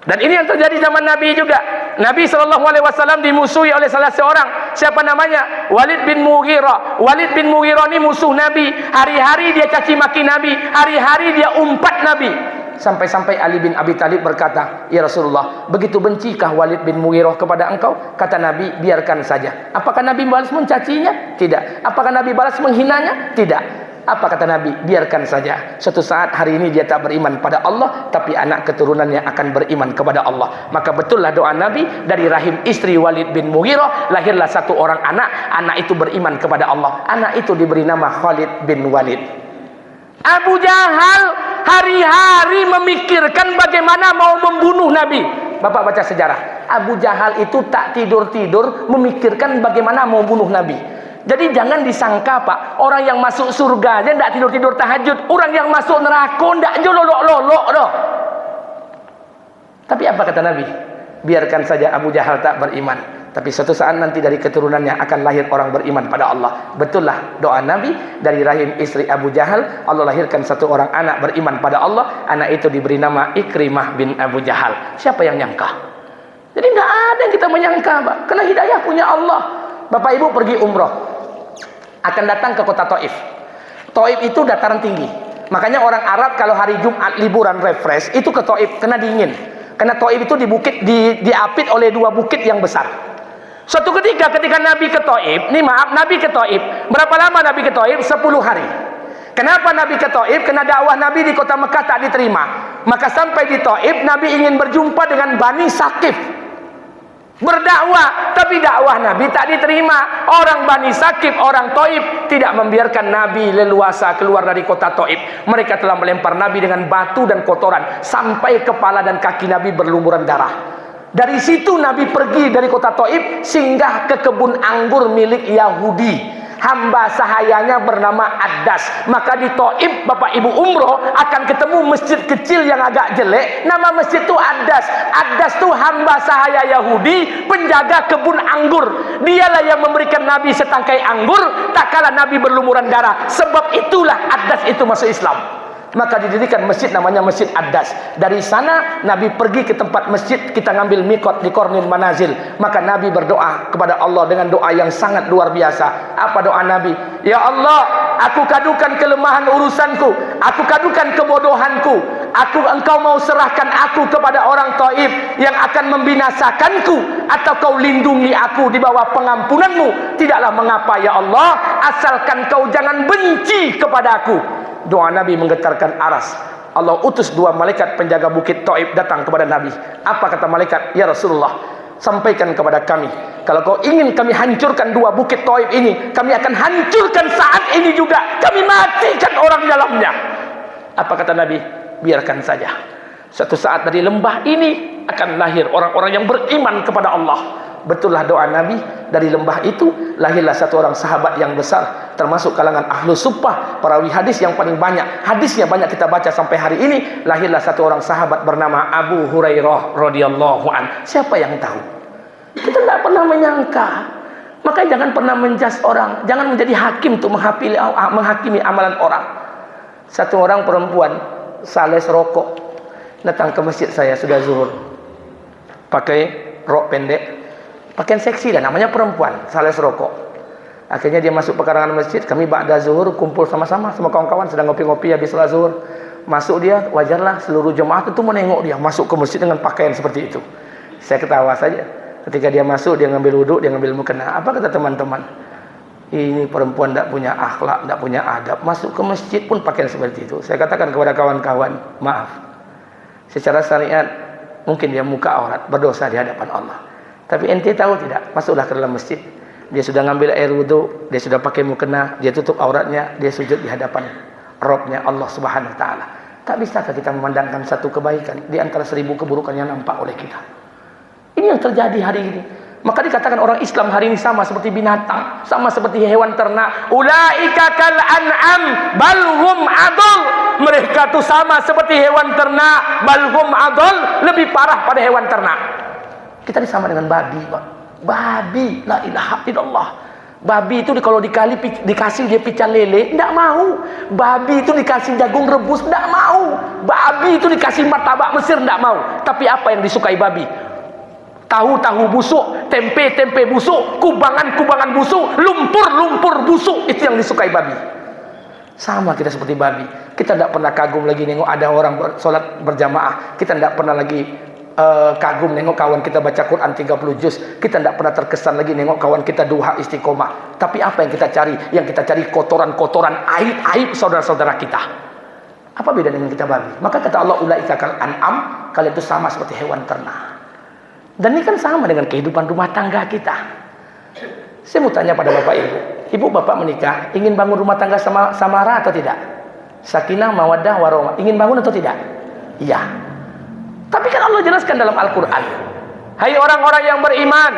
Dan ini yang terjadi zaman Nabi juga. Nabi SAW dimusuhi oleh salah seorang. Siapa namanya? Walid bin Mughirah. Walid bin Mughirah ini musuh Nabi. Hari-hari dia caci maki Nabi. Hari-hari dia umpat Nabi. Sampai-sampai Ali bin Abi Thalib berkata, ya Rasulullah, begitu bencikah Walid bin Mughirah kepada engkau? Kata Nabi, biarkan saja. Apakah Nabi balas mencacinya? Tidak. Apakah Nabi balas menghinanya? Tidak. Apa kata Nabi? Biarkan saja. Suatu saat hari ini dia tak beriman pada Allah, tapi anak keturunannya akan beriman kepada Allah. Maka betullah doa Nabi, dari rahim istri Walid bin Mughirah lahirlah satu orang anak. Anak itu beriman kepada Allah. Anak itu diberi nama Khalid bin Walid. Abu Jahal hari-hari memikirkan bagaimana mau membunuh Nabi. Bapak baca sejarah, Abu Jahal itu tak tidur-tidur memikirkan bagaimana mau bunuh Nabi. Jadi jangan disangka Pak, orang yang masuk surga aja tidak tidur-tidur tahajud, orang yang masuk neraka tidak jololok-lolok doh. Tapi apa kata Nabi? Biarkan saja Abu Jahal tak beriman, tapi suatu saat nanti dari keturunannya akan lahir orang beriman pada Allah. Betullah doa Nabi, dari rahim istri Abu Jahal Allah lahirkan satu orang anak beriman pada Allah. Anak itu diberi nama Ikrimah bin Abu Jahal. Siapa yang nyangka? Jadi tidak ada yang kita menyangka Pak, karena hidayah punya Allah. Bapak Ibu pergi umroh, akan datang ke kota Taif. Taif itu dataran tinggi, makanya orang Arab kalau hari Jumat liburan refresh itu ke Taif, kena dingin. Karena Taif itu di bukit, diapit oleh dua bukit yang besar. Suatu ketika Nabi ke Taif, Nabi ke Taif, berapa lama Nabi ke Taif? 10 hari. Kenapa Nabi ke Taif? Karena dakwah Nabi di kota Mekah tak diterima. Maka sampai di Taif, Nabi ingin berjumpa dengan Bani Saqif, berdakwah, tapi dakwah Nabi tak diterima. Orang Bani Saqif, orang Taif tidak membiarkan Nabi leluasa keluar dari kota Taif. Mereka telah melempar Nabi dengan batu dan kotoran sampai kepala dan kaki Nabi berlumuran darah. Dari situ Nabi pergi dari kota Taif, singgah ke kebun anggur milik Yahudi. hamba sahayanya bernama Addas. Maka di Taif Bapak Ibu umroh akan ketemu masjid kecil yang agak jelek, nama masjid itu Addas. Addas itu hamba sahaya Yahudi, penjaga kebun anggur. Dialah yang memberikan Nabi setangkai anggur tak kala Nabi berlumuran darah. Sebab itulah Addas itu masuk Islam. Maka didirikan masjid namanya Masjid Addas. Dari sana Nabi pergi ke tempat masjid, kita ngambil mikot di Qarnil Manazil. Maka Nabi berdoa kepada Allah dengan doa yang sangat luar biasa. Apa doa Nabi? Ya Allah, aku kadukan kelemahan urusanku, aku kadukan kebodohanku. Engkau mau serahkan aku kepada orang Taif yang akan membinasakanku, atau kau lindungi aku di bawah pengampunanmu? Tidaklah mengapa ya Allah, asalkan kau jangan benci kepada aku. Doa Nabi menggetarkan aras. Allah utus 2 malaikat penjaga bukit Taif datang kepada Nabi. Apa kata malaikat? Ya Rasulullah, sampaikan kepada kami, kalau kau ingin kami hancurkan 2 bukit Taif ini, kami akan hancurkan saat ini juga. Kami matikan orang di dalamnya. Apa kata Nabi? Biarkan saja. Suatu saat dari lembah ini akan lahir orang-orang yang beriman kepada Allah. Betullah doa Nabi, dari lembah itu lahirlah satu orang sahabat yang besar, termasuk kalangan ahlu suffah, perawi hadis yang paling banyak. Hadisnya banyak kita baca sampai hari ini. Lahirlah satu orang sahabat bernama Abu Hurairah radhiyallahu an. Siapa yang tahu? Kita tidak pernah menyangka. Makanya jangan pernah menjas orang, jangan menjadi hakim untuk menghakimi amalan orang. Satu orang perempuan sales rokok datang ke masjid saya sudah zuhur, pakai rok pendek, pakaian seksi dan namanya perempuan, sales rokok. Akhirnya dia masuk pekarangan masjid. Kami ba'da zuhur kumpul sama-sama sama kawan-kawan sedang ngopi-ngopi habis sholat zuhur. Masuk dia, wajarlah seluruh jemaah itu menengok dia masuk ke masjid dengan pakaian seperti itu. Saya ketawa saja. Ketika dia masuk, dia ngambil wudhu, dia ngambil mukena. Apa kata teman-teman? Ini perempuan tidak punya akhlak, tidak punya adab, masuk ke masjid pun pakaian seperti itu. Saya katakan kepada kawan-kawan, maaf, secara syariat mungkin dia muka aurat, berdosa di hadapan Allah. Tapi ente tahu tidak, masuklah ke dalam masjid, dia sudah ngambil air wudhu, dia sudah pakai mukena, dia tutup auratnya, dia sujud di hadapan Rabbnya Allah Subhanahu Wa Taala. Tak bisakah kita memandangkan satu kebaikan di antara 1000 keburukan yang nampak oleh kita? Ini yang terjadi hari ini. Maka dikatakan orang Islam hari ini sama seperti binatang, sama seperti hewan ternak. Ulaika kal an'am bal hum adall. Mereka tuh sama seperti hewan ternak, bal hum adall, lebih parah pada hewan ternak. Kita sama dengan babi, Pak. Babi, la ilaha illallah. Babi itu kalau dikasih dia picah lele, tidak mau. Babi itu dikasih jagung rebus, tidak mau. Babi itu dikasih martabak Mesir, tidak mau. Tapi apa yang disukai babi? Tahu-tahu busuk, tempe-tempe busuk, kubangan-kubangan busuk, lumpur-lumpur busuk. Itu yang disukai babi. Sama kita seperti babi. Kita tidak pernah kagum lagi nengok ada orang sholat berjamaah. Kita tidak pernah lagi kagum nengok kawan kita baca Quran 30 juz. Kita tidak pernah terkesan lagi nengok kawan kita duha istiqomah. Tapi apa yang kita cari? Yang kita cari kotoran-kotoran, aib-aib saudara-saudara kita. Apa beda dengan kita babi? Maka kata Allah, ulaika kal an'am, kalian itu sama seperti hewan ternak. Dan ini kan sama dengan kehidupan rumah tangga kita. Saya mau tanya pada Bapak Ibu. Ibu Bapak menikah, ingin bangun rumah tangga sama samara atau tidak? Sakinah, mawaddah, warahmah. Ingin bangun atau tidak? Iya. Tapi kan Allah jelaskan dalam Al-Quran. Hai orang-orang yang beriman,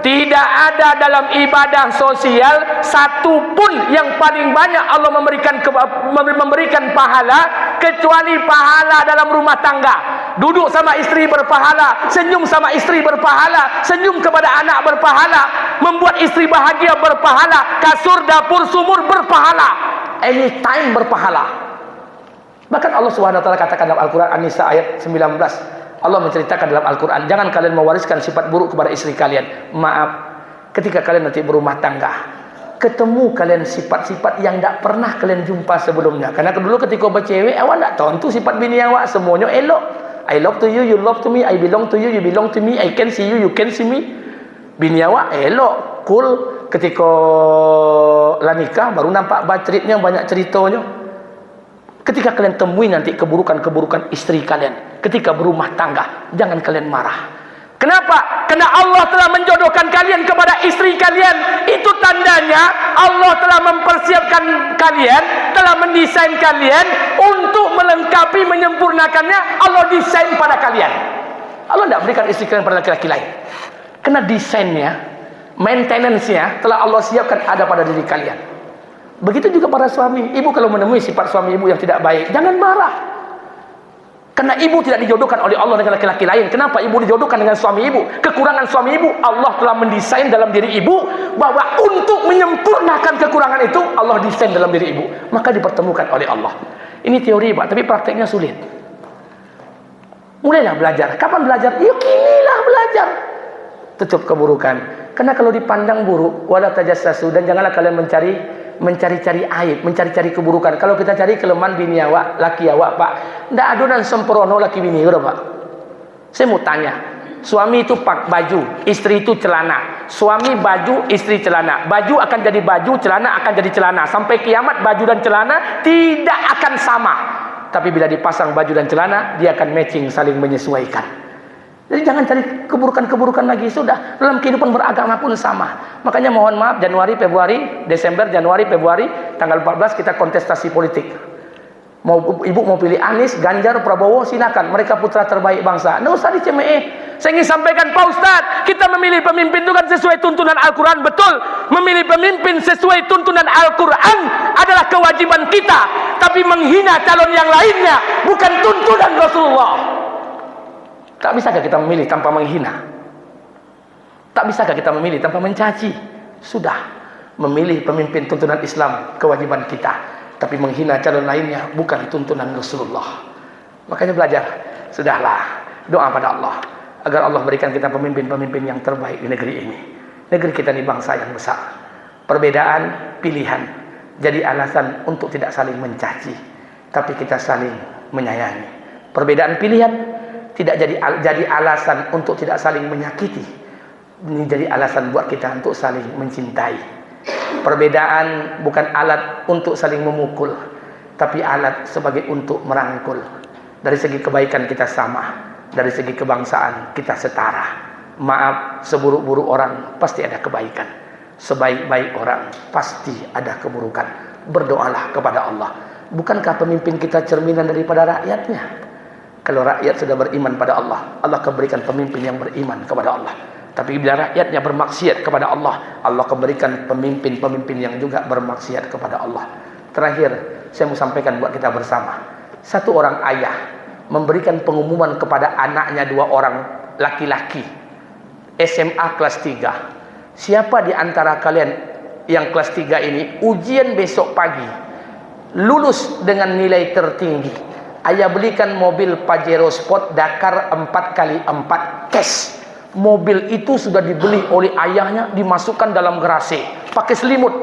tidak ada dalam ibadah sosial satupun yang paling banyak Allah memberikan pahala kecuali pahala dalam rumah tangga. Duduk sama istri berpahala, senyum sama istri berpahala, senyum kepada anak berpahala, membuat istri bahagia berpahala, kasur, dapur, sumur berpahala, anytime berpahala. Bahkan Allah Subhanahu wa taala katakan dalam Al-Quran An-Nisa ayat 19, Allah menceritakan dalam Al-Quran, jangan kalian mewariskan sifat buruk kepada istri kalian. Maaf, ketika kalian nanti berumah tangga, ketemu kalian sifat-sifat yang tidak pernah kalian jumpa sebelumnya. Karena dulu ketika bercewek, awak tidak tahu itu sifat bini awak, semuanya elok. I love to you, you love to me. I belong to you, you belong to me. I can see you, you can see me. Bini awak elok, cool. Ketika lah nikah, baru nampak bacritnya, banyak ceritanya. Ketika kalian temui nanti keburukan-keburukan istri kalian, ketika berumah tangga, jangan kalian marah. Kenapa? Karena Allah telah menjodohkan kalian kepada istri kalian. Itu tandanya Allah telah mempersiapkan kalian, telah mendesain kalian untuk melengkapi, menyempurnakannya. Allah desain pada kalian. Allah tidak berikan istri kalian pada laki-laki lain. Karena desainnya maintenance-nya telah Allah siapkan ada pada diri kalian. Begitu juga para suami. Ibu kalau menemui sifat suami ibu yang tidak baik, jangan marah. Karena ibu tidak dijodohkan oleh Allah dengan laki-laki lain. Kenapa ibu dijodohkan dengan suami ibu? Kekurangan suami ibu, Allah telah mendesain dalam diri ibu bahwa untuk menyempurnakan kekurangan itu, Allah desain dalam diri ibu. Maka dipertemukan oleh Allah. Ini teori Pak, tapi prakteknya sulit. Mulailah belajar. Kapan belajar? Yuk inilah belajar. Tutup keburukan. Karena kalau dipandang buruk, wala tajassasu, dan janganlah kalian mencari-cari aib, mencari-cari keburukan. Kalau kita cari kelemahan bini awak, laki awak, Pak, ndak adonan sempurna laki bini, udah Pak. Saya mau tanya, suami itu pak baju, istri itu celana. Suami baju, istri celana. Baju akan jadi baju, celana akan jadi celana. Sampai kiamat baju dan celana tidak akan sama. Tapi bila dipasang baju dan celana, dia akan matching, saling menyesuaikan. Jadi jangan cari keburukan-keburukan lagi. Sudah, dalam kehidupan beragama pun sama. Makanya mohon maaf, Januari, Februari, Desember, Januari, Februari, tanggal 14 kita kontestasi politik. Ibu mau pilih Anies, Ganjar, Prabowo, silakan. Mereka putra terbaik bangsa. Nggak usah dicemeh. Saya ingin sampaikan Pak Ustadz, kita memilih pemimpin itu kan sesuai tuntunan Al-Quran. Betul, memilih pemimpin sesuai tuntunan Al-Quran adalah kewajiban kita. Tapi menghina calon yang lainnya bukan tuntunan Rasulullah. Tak bisakah kita memilih tanpa menghina? Tak bisakah kita memilih tanpa mencaci? Sudah, memilih pemimpin tuntunan Islam kewajiban kita. Tapi menghina calon lainnya bukan tuntunan Rasulullah. Makanya belajar. Sudahlah, doa pada Allah agar Allah berikan kita pemimpin-pemimpin yang terbaik di negeri ini. Negeri kita ini bangsa yang besar. Perbedaan pilihan jadi alasan untuk tidak saling mencaci, tapi kita saling menyayangi. Perbedaan pilihan tidak jadi alasan untuk tidak saling menyakiti. Ini jadi alasan buat kita untuk saling mencintai. Perbedaan bukan alat untuk saling memukul, tapi alat sebagai untuk merangkul. Dari segi kebaikan kita sama, dari segi kebangsaan kita setara. Maaf, seburuk-buruk orang pasti ada kebaikan, sebaik-baik orang pasti ada keburukan. Berdoalah kepada Allah. Bukankah pemimpin kita cerminan daripada rakyatnya? Kalau rakyat sudah beriman pada Allah, Allah akan berikan pemimpin yang beriman kepada Allah. Tapi bila rakyatnya bermaksiat kepada Allah, Allah akan berikan pemimpin-pemimpin yang juga bermaksiat kepada Allah. Terakhir, saya mau sampaikan buat kita bersama. Satu orang ayah memberikan pengumuman kepada anaknya 2 orang laki-laki, SMA kelas 3. Siapa di antara kalian yang kelas 3 ini ujian besok pagi, lulus dengan nilai tertinggi, ayah belikan mobil Pajero Sport Dakar 4x4 cash. Mobil itu sudah dibeli oleh ayahnya, dimasukkan dalam garasi pakai selimut.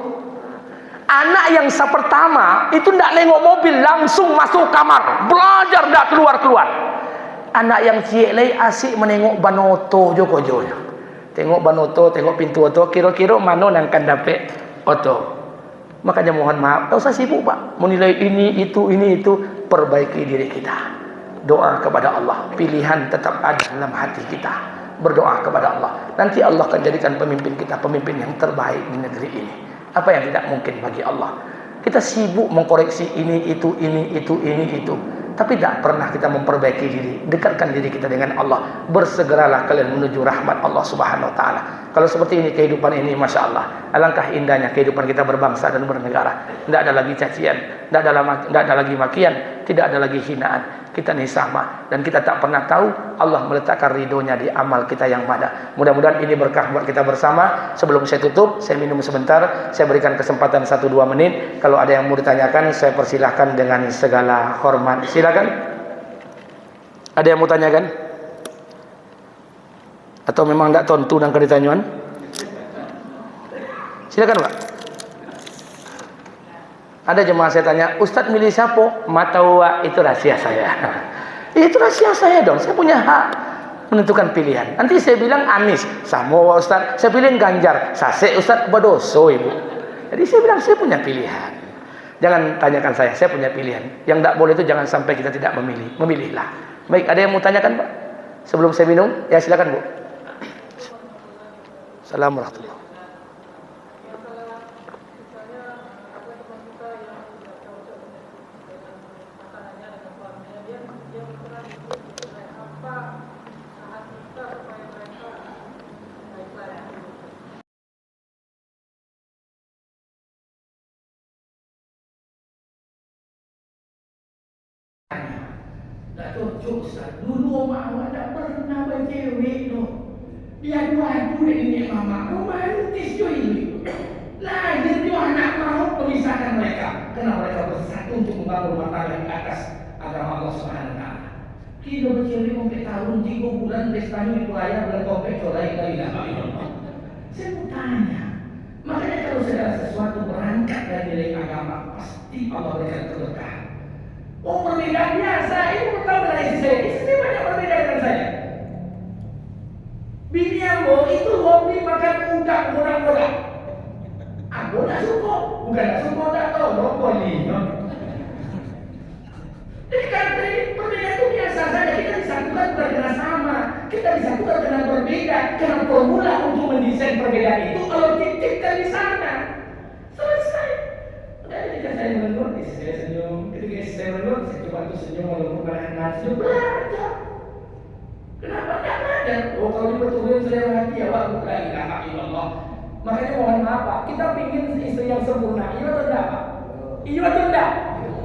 Anak yang pertama itu tidak nengok mobil, langsung masuk kamar, belajar tidak keluar-keluar. Anak yang cilik lagi asik menengok banoto joko. Tengok banoto, tengok pintu oto, kira-kira mana yang akan dapat oto. Makanya mohon maaf, tak usah sibuk Pak menilai ini itu, perbaiki diri kita. Doa kepada Allah, pilihan tetap ada dalam hati kita. Berdoa kepada Allah, nanti Allah akan jadikan pemimpin kita pemimpin yang terbaik di negeri ini. Apa yang tidak mungkin bagi Allah? Kita sibuk mengkoreksi ini itu, tapi tidak pernah kita memperbaiki diri. Dekatkan diri kita dengan Allah. Bersegeralah kalian menuju rahmat Allah Subhanahu Wa Taala. Kalau seperti ini kehidupan ini, masya Allah, alangkah indahnya kehidupan kita berbangsa dan bernegara. Tidak ada lagi cacian, tidak ada lagi makian, tidak ada lagi hinaan. Kita ini sama, dan kita tak pernah tahu Allah meletakkan ridhonya di amal kita yang mana. Mudah-mudahan ini berkah buat kita bersama. Sebelum saya tutup, saya minum sebentar. Saya berikan kesempatan 1-2 menit. Kalau ada yang mau ditanyakan, saya persilahkan dengan segala hormat. Silakan. Ada yang mau tanyakan? Atau memang tidak tontu dan keditanyuan? Silakan Pak. Ada jemaah saya tanya, Ustadz milih siapa? Matawa, itu rahasia saya. Itu rahasia saya dong, saya punya hak menentukan pilihan. Nanti saya bilang Anies, sama Ustadz. Saya pilih Ganjar, sase Ustadz berdoso Ibu. Jadi saya bilang saya punya pilihan. Jangan tanyakan saya punya pilihan. Yang tidak boleh itu jangan sampai kita tidak memilih. Memilihlah. Baik, ada yang mau tanyakan Pak? Sebelum saya minum, ya silakan Bu. Assalamualaikum warahmatullahi wabarakatuh. Tak cocok Ustaz. Dulu mak awak tak pernah bercewek tu. Dia dua tu nenek mama. Romantis tu ini. Lahir dia anak mahu memisahkan mereka. Kerana mereka bersatu untuk membangun rumah tangga di atas agama Allah Subhanahu Wa Taala. Kita bercewek sampai tahun 3 bulan pestanya itu ayah bulan kompet colai lagi dah. Saya mau tanya. Makanya kalau segala sesuatu berangkat dari nilai agama, pasti Allah berikan keberkahan. Oh, perbedaan biasa. Ini tahu dari istri saya. Istri saya banyak berbeda dengan saya. Bini ambo itu hobi makan udang godang-godang. Ambo tak suka. Bukan tak suka, tak tahu. Brokoli. Jadi kan perbedaan itu biasa saja. Kita disatukan bukan karena sama. Kita disatukan karena berbeda. Karena formula untuk mendesain perbedaan itu kalau titipkan di sana. Selesai. Ketika saya menurut, istri saya senyum. Ketika istri saya menurut, saya coba untuk senyum walaupun menahan senyum. Belajar. Kenapa tak belajar? Oh, kalau ini betul-betul saya hati ya Pak, bukan ilaha illallah. Makanya mohon maaf Pak, kita ingin istri yang sempurna. Iya atau tidak Pak? Iya atau tidak?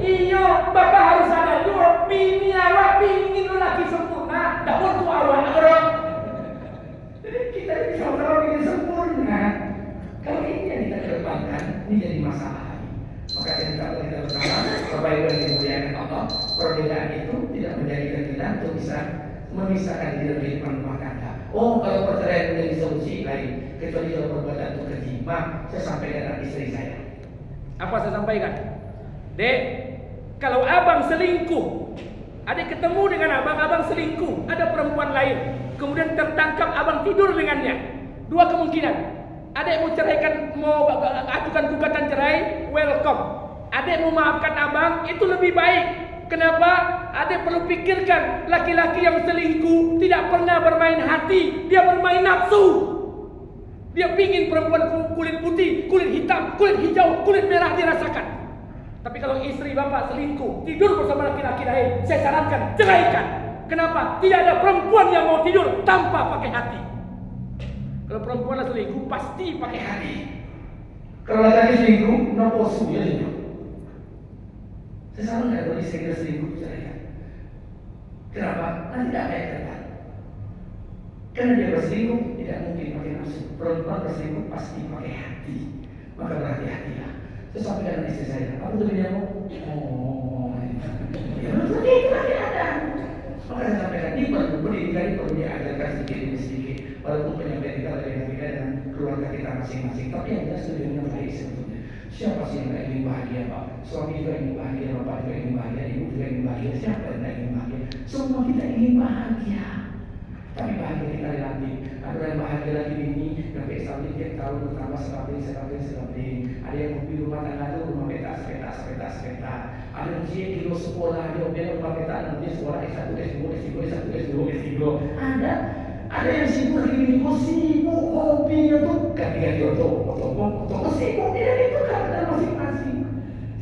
Iya, Bapak harus sadar juga. Bini awak ingin lelaki sempurna. Tak untuk awak orang. Jadi kita sama-sama ingin sempurna. Kalau ini yang kita kedepankan, ini jadi masalah. Maka saya minta kita bersama perbaikan yang dimuliakan Allah. Perbedaan itu tidak menjadikan kita untuk bisa memisahkan diri dari rumah tangga. Oh, kalau perceraian menjadi solusi lain, kecuali kalau perbuatan itu keji. Saya sampaikan dengan istri saya. Apa saya sampaikan? Dek, kalau abang selingkuh, adik ketemu dengan abang selingkuh, ada perempuan lain, kemudian tertangkap abang tidur dengannya. Dua kemungkinan. Adik mau ceraikan, mau ajukan gugatan cerai, welcome. Adik mau maafkan abang, itu lebih baik. Kenapa? Adik perlu pikirkan, laki-laki yang selingkuh tidak pernah bermain hati, dia bermain nafsu. Dia pingin perempuan kulit putih, kulit hitam, kulit hijau, kulit merah dirasakan. Tapi kalau istri bapak selingkuh, tidur bersama laki-laki lain, saya sarankan ceraikan. Kenapa? Tidak ada perempuan yang mau tidur tanpa pakai hati. Kalau perempuan selingkuh pasti pakai hati. Kalau laki selingkuh, naposu ya selingkuh. Saya selalu tidak boleh segera selingkuh ceraikan. Kenapa? Nanti tidak ada yang tertarik. Karena dia berselingkuh tidak mungkin pakai nafsu. Perempuan berselingkuh pasti pakai hati. Maka berhati-hatilah. Saya sampaikan dengan istri saya, apa tuh dia mau? Oh, ya betul itu lagi ada. Maka saya sampaikan ini perlu pendidikan, ini perlu diajarkan sedikit demi sedikit. Walaupun penyampaian kita berbeda-beda dengan keluarga kita masing-masing, tapi yang jelas tujuannya baik sebetulnya. Siapa sih yang tidak ingin bahagia Pak? Suami juga ingin bahagia, bapak juga ingin bahagia, ibu juga ingin bahagia. Siapa yang tidak ingin bahagia? Semua kita ingin bahagia. Tapi bahagia kita relatif. Ada yang bahagia lagi ini, yang pesta tiap tahun bertambah sekapling. Ada yang hobi rumah tangga itu rumah peta. Ada yang kilo sekolah, dia hobi rumah peta, nanti sekolah S1, S2, S3. Ada yang sibuk ini, sibuk hobinya tuh ganti-ganti otot sibuk dia itu karena masing-masing.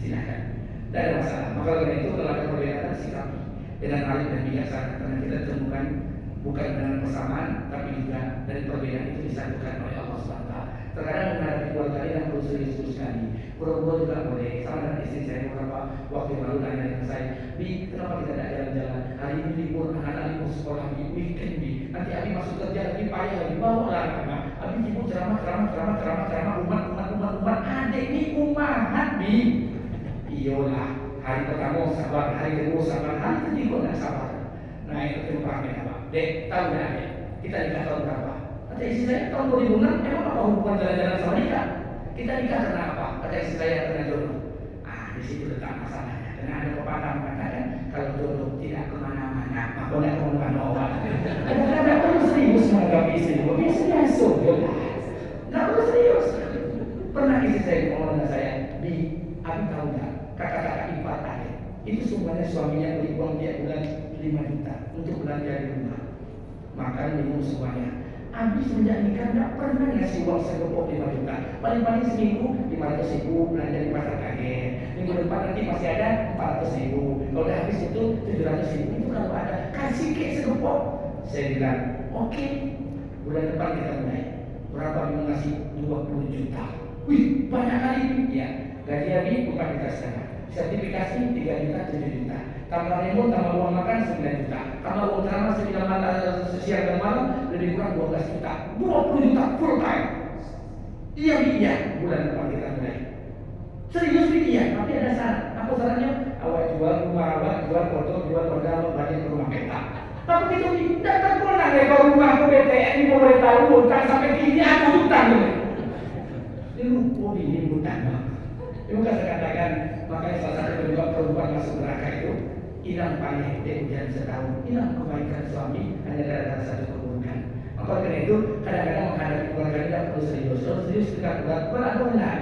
Silakan. Tidak ada masalah. Maka karena itu kalau ada perbedaan sikapi dengan alim dan bijaksana, karena kita temukan bukan dengan persamaan, tapi juga dari perbedaan itu disatukan oleh Allah SWT. Terkadang menghadapi keluarga yang perlu serius sekali. Buru-buru juga boleh. Sama dengan istri saya beberapa waktu yang lalu nanya dengan saya, Bi, kenapa kita tidak jalan-jalan? Hari ini libur, anak-anak libur sekolah, Bi, weekend, Bi. Nanti Abi masuk kerja lagi payah lagi, bawa lah agama. Abi sibuk ceramah, umat. Adik ini umat, Bi. Iyalah, hari pertama sabar, hari kedua sabar, hari ketiga tidak sabar. Nah itu tempatnya apa? Dek, tahu nggak Dek? Kita nikah tahun berapa? Kata istri saya tahun 2006. Emang apa hubungan jalan-jalan sama nikah? Kita nikah karena apa? Kata istri saya karena jodoh. Di situ letak masalahnya. Karena ada pepatah mengatakan kalau jodoh tidak kemana-mana, maka tidak kemana-mana. Kadang-kadang perlu serius menghadapi istri. Biasa jelas. Nggak perlu serius. Pernah istri saya ngomong dengan saya, Bi, Abi tahu nggak? Kakak-kakak ipar Adek itu semuanya suaminya beli uang tiap bulan 5 juta untuk belanja di rumah, makan minum semuanya. Abi semenjak nikah tidak pernah ngasih uang segepok 5 juta. Paling-paling seminggu 500.000 belanja di pasar kaget. Minggu depan nanti masih ada 400.000. Kalau udah habis itu 700.000. Itu kalau ada kasih kayak segepok. Saya bilang oke, bulan depan kita mulai. Berapa Abi ngasih? 20 juta. Wih banyak kali. Ya gaji Abi 4 juta setengah. sertifikasi 3 juta, 7 juta. Tambah remote, tambah uang makan 9 juta. Tambah uang ceramah siang dan malam lebih kurang 12 juta. 20 juta full time. Iya, bulan depan kita mulai. Serius iya, tapi ada syarat. Apa syaratnya? Awak jual rumah awak, jual foto, jual order, awak balik ke rumah peta. Tapi itu tidak pernah ke rumah ke BTN di pemerintah utang sampai tinggi aku utang. Ini utang. Itu kan saya katakan, makanya salah satu penyebab perempuan masuk neraka itu hilang paling ujian setahun, hilang kebaikan suami hanya gara-gara satu keburukan. Maka karena itu kadang-kadang menghadapi keluarga tidak perlu serius tidak berat benar.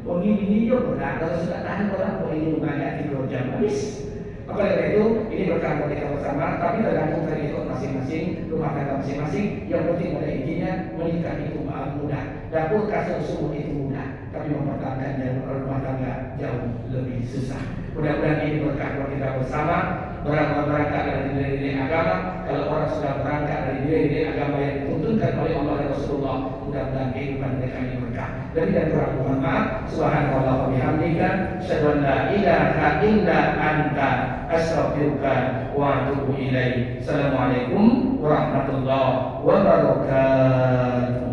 Oh ini yo benar, kalau sudah tahan orang kok ini banyak 3 jam habis. Maka dari itu ini berkah buat kita bersama, tapi tergantung dari ikut masing-masing, rumah tangga masing-masing. Yang penting pada intinya menikah itu mudah, dapur kasur sumur itu mudah, tapi mempertahankan rumah tangga jauh lebih susah. Mudah-mudahan ini berkah buat kita bersama. Berangkat dari nilai-nilai agama. Kalau orang sudah berangkat dari nilai-nilai agama yang dituntunkan oleh Allah dan Rasulullah, mudah-mudahan kehidupan mereka ini berkah. Lebih dan kurang mohon maaf. Subhanallah wa bihamdika, asyhadu an la ilaha illa anta, astaghfiruka wa atubu ilaik. Assalamualaikum warahmatullahi wabarakatuh.